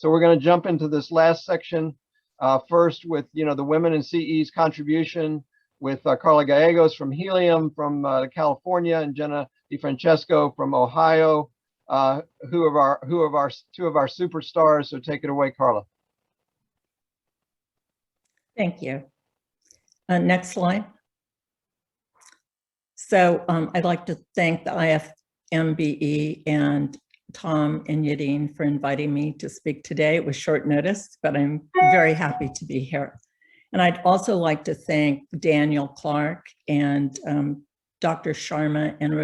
So we're going to jump into this last section first with, the women in CE's contribution with Carla Gallegos from Helium from California and Jenna DiFrancesco from Ohio, two of our superstars. So take it away, Carla. Thank you. Next slide. So I'd like to thank the IFMBE and Tom and Yadin for inviting me to speak today. It was short notice, but I'm very happy to be here. And I'd also like to thank Daniel Clark and Dr. Sharma and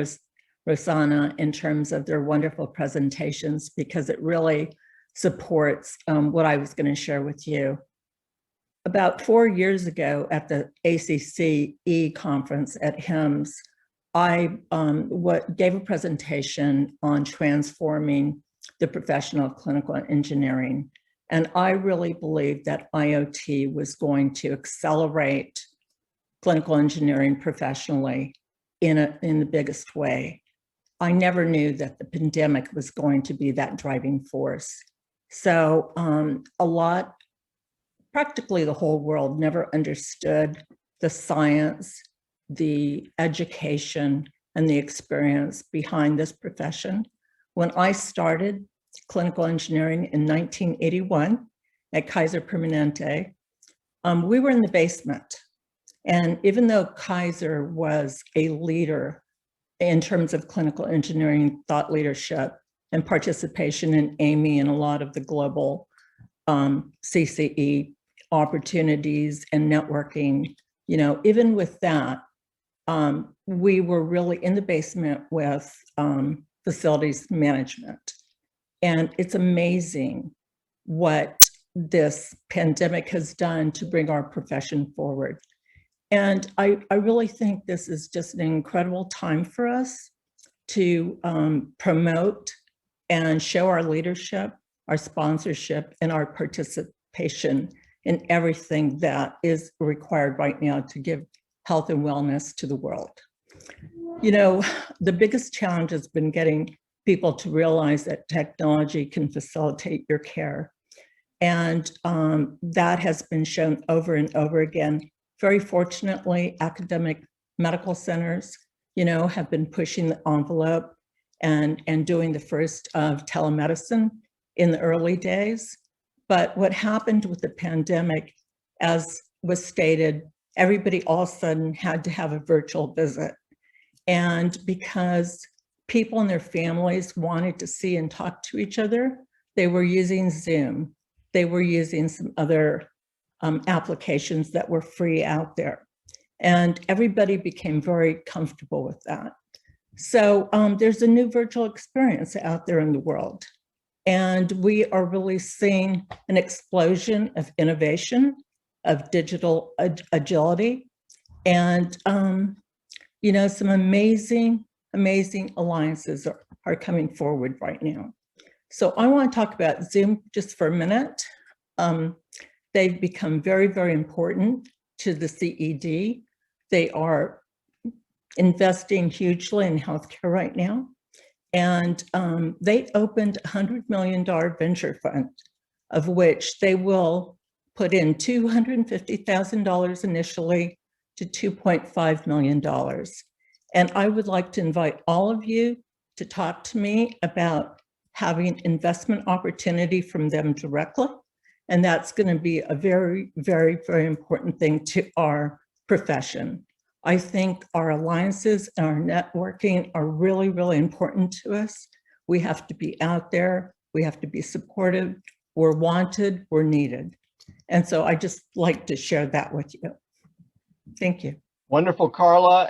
Rosanna in terms of their wonderful presentations, because it really supports what I was going to share with you. About 4 years ago at the ACCE conference at HIMSS, I gave a presentation on transforming the profession of clinical engineering. And I really believed that IoT was going to accelerate clinical engineering professionally in the biggest way. I never knew that the pandemic was going to be that driving force. So practically the whole world never understood the science, the education, and the experience behind this profession. When I started clinical engineering in 1981 at Kaiser Permanente, we were in the basement. And even though Kaiser was a leader in terms of clinical engineering thought leadership and participation in AMI and a lot of the global CCE opportunities and networking, even with that, we were really in the basement with facilities management. And it's amazing what this pandemic has done to bring our profession forward. And I really think this is just an incredible time for us to promote and show our leadership, our sponsorship, and our participation in everything that is required right now to give health and wellness to the world. The biggest challenge has been getting people to realize that technology can facilitate your care. And that has been shown over and over again. Very fortunately, academic medical centers, have been pushing the envelope and doing the first of telemedicine in the early days. But what happened with the pandemic, as was stated, everybody all of a sudden had to have a virtual visit. And because people and their families wanted to see and talk to each other, they were using Zoom. They were using some other applications that were free out there. And everybody became very comfortable with that. So there's a new virtual experience out there in the world. And we are really seeing an explosion of innovation, of digital agility, and some amazing alliances are coming forward right now. So I want to talk about Zoom just for a minute. They've become very, very important to the CED. They are investing hugely in healthcare right now. And they opened a $100 million venture fund, of which they will put in $250,000 initially to $2.5 million. And I would like to invite all of you to talk to me about having investment opportunity from them directly. And that's going to be a very, very, very important thing to our profession. I think our alliances and our networking are really, really important to us. We have to be out there. We have to be supportive. We're wanted. We're needed. And so I just like to share that with you. Thank you. Wonderful, Carla.